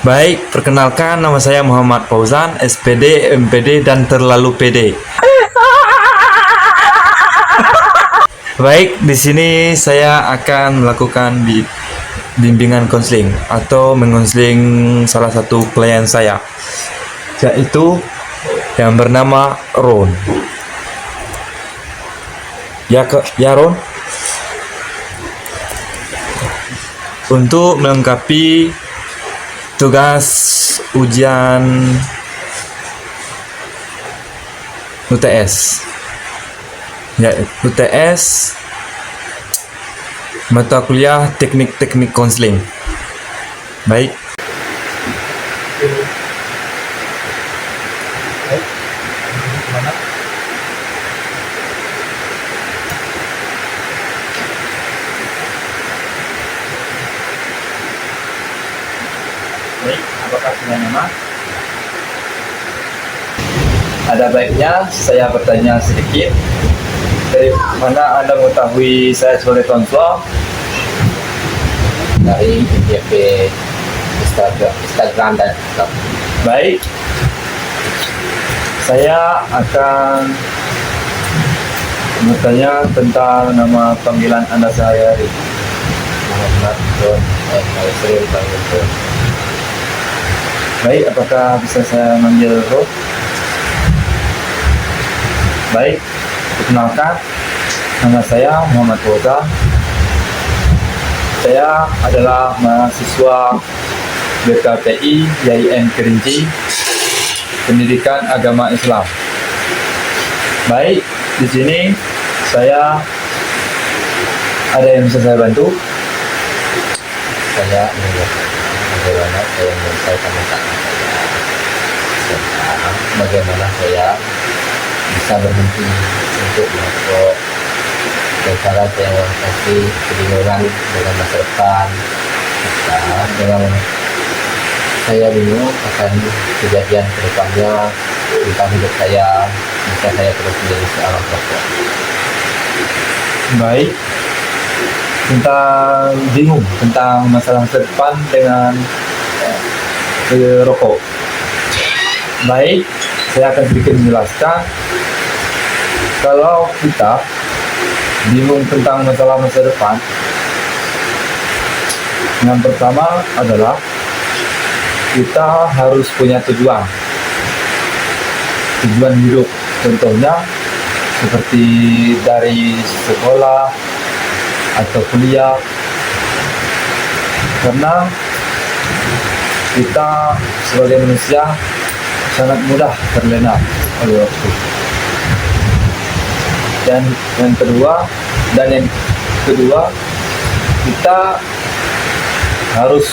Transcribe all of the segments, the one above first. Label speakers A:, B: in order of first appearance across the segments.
A: Baik, perkenalkan nama saya Muhammad Fauzan, SPD, MPD, dan terlalu PD. Baik, di sini saya akan melakukan bimbingan konseling atau mengonseling salah satu klien saya, yaitu yang bernama Ron. Ya Ron. Untuk melengkapi tugas ujian UTS, ya UTS mata kuliah teknik konseling. Baik. Baik, apakah sudah nyaman? Ada baiknya saya bertanya sedikit. Dari mana Anda mengetahui saya sebagai konselor?
B: Dari FYP Instagram dan TikTok.
A: Baik, saya akan bertanya tentang nama panggilan Anda sehari-hari.
B: Muhammad Ron, saya sering panggil Ron.
A: Baik, apakah bisa saya manggil Ron? Baik, perkenalkan, nama saya Muhammad Fauzan. Saya adalah mahasiswa BKPI YIN Kerinci, Pendidikan Agama Islam. Baik, di sini saya ada yang bisa saya bantu.
B: Saya bagaimana saya menyelesaikan masalah saya, serta bagaimana saya bisa berhenti untuk merokok, dan cara saya mengatasi kebingungan dengan masa depan, serta dengan saya bingung akan kejadian ke depannya tentang hidup saya, bisa saya terus menjadi seorang perokok.
A: Baik, tentang bingung tentang masalah masa depan dengan rokok. Baik, saya akan sedikit menjelaskan. Kalau kita bingung tentang masalah masa depan, yang pertama adalah kita harus punya tujuan hidup. Contohnya seperti dari sekolah atau kuliah, karena kita sebagai manusia sangat mudah terlena oleh waktu. Dan yang kedua, kita harus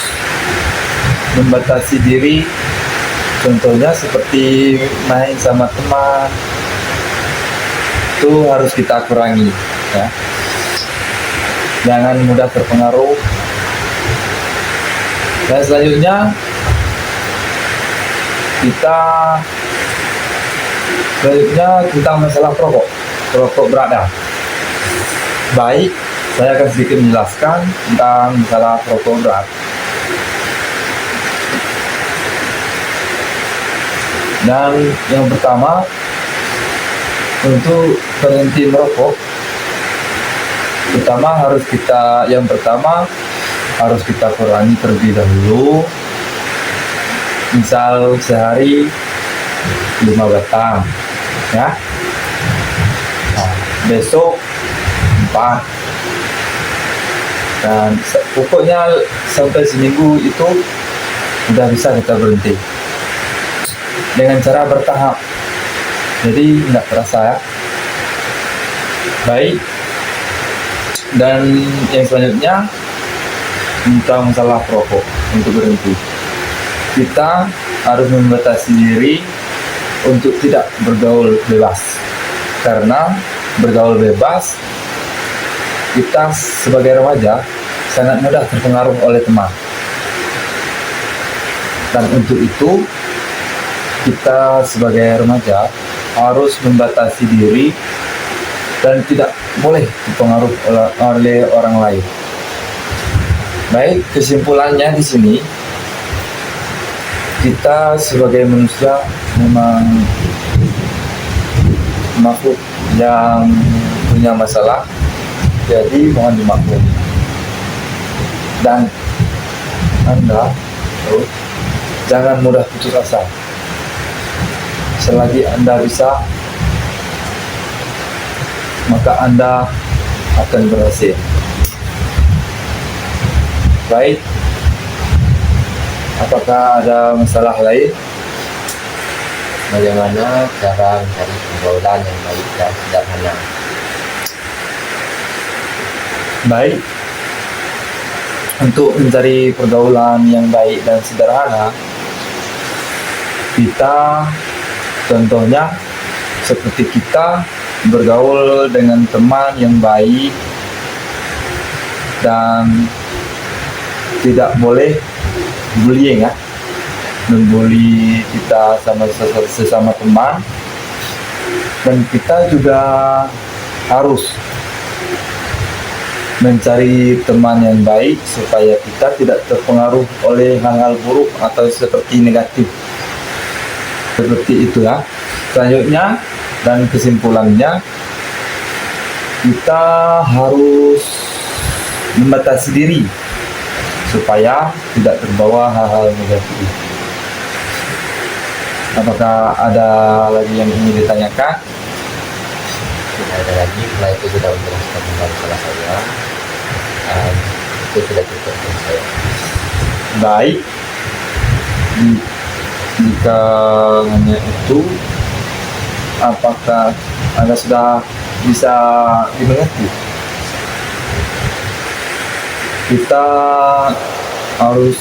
A: membatasi diri. Contohnya seperti main sama teman, itu harus kita kurangi, ya. Jangan mudah terpengaruh. Dan selanjutnya tentang masalah perokok berada. Baik, saya akan sedikit menjelaskan tentang masalah perokok berat. Dan yang pertama, untuk berhenti merokok, yang pertama harus kita kurangi terlebih dahulu. Misal sehari 5 batang, ya. Nah, besok 4, dan pokoknya sampai seminggu itu udah bisa kita berhenti dengan cara bertahap, jadi nggak terasa, ya. Baik, dan yang selanjutnya tentang masalah perokok. Untuk berhenti, kita harus membatasi diri untuk tidak bergaul bebas, karena bergaul bebas kita sebagai remaja sangat mudah terpengaruh oleh teman. Dan untuk itu kita sebagai remaja harus membatasi diri dan tidak boleh dipengaruhi oleh orang lain. Baik, kesimpulannya di sini, kita sebagai manusia memang makhluk yang punya masalah, jadi mohon dimaklumi. Dan Anda jangan mudah putus asa. Selagi Anda bisa, maka Anda akan berhasil. Baik, apakah ada masalah lain?
B: Bagaimana cara mencari pergaulan yang baik dan sederhana?
A: Baik, untuk mencari pergaulan yang baik dan sederhana, kita contohnya seperti kita bergaul dengan teman yang baik dan tidak boleh bullying ya, membuli kita sama sesama teman. Dan kita juga harus mencari teman yang baik supaya kita tidak terpengaruh oleh hal-hal buruk atau seperti negatif. Seperti itu ya. Selanjutnya dan kesimpulannya, kita harus membatasi diri supaya tidak terbawa hal-hal negatif. Apakah ada lagi yang ingin ditanyakan?
B: Tidak ada lagi, setelah itu sudah menjelaskan tentang salah saya. Itu sudah cukup untuk saya.
A: Baik, jika hanya itu, apakah Anda sudah bisa dimengerti? Kita harus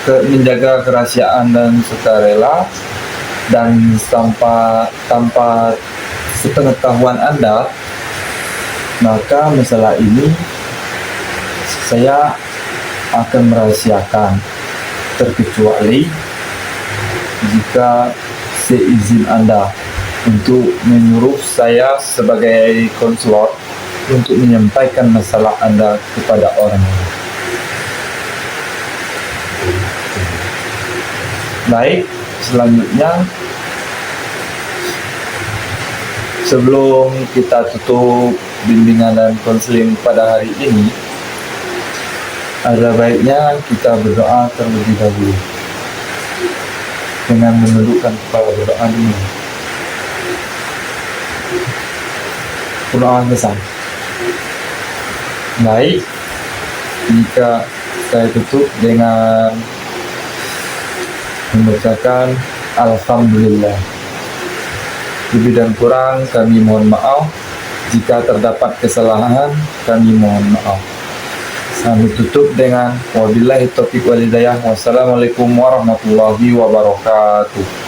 A: menjaga kerahasiaan dan sukarela, dan tanpa sepengetahuan Anda, maka masalah ini saya akan merahasiakan, terkecuali jika seizin Anda untuk menyuruh saya sebagai konselor untuk menyampaikan masalah Anda kepada orang lain. Baik, selanjutnya sebelum kita tutup bimbingan dan konseling pada hari ini, ada baiknya kita berdoa terlebih dahulu dengan menundukkan kepala berdoa dulu. Doa besar. Baik, jika saya tutup dengan membacakan Alhamdulillah. Lebih dan kurang kami mohon maaf. Jika terdapat kesalahan, kami mohon maaf. Kami tutup dengan wabillahi taufiq wal hidayah. Wassalamualaikum warahmatullahi wabarakatuh.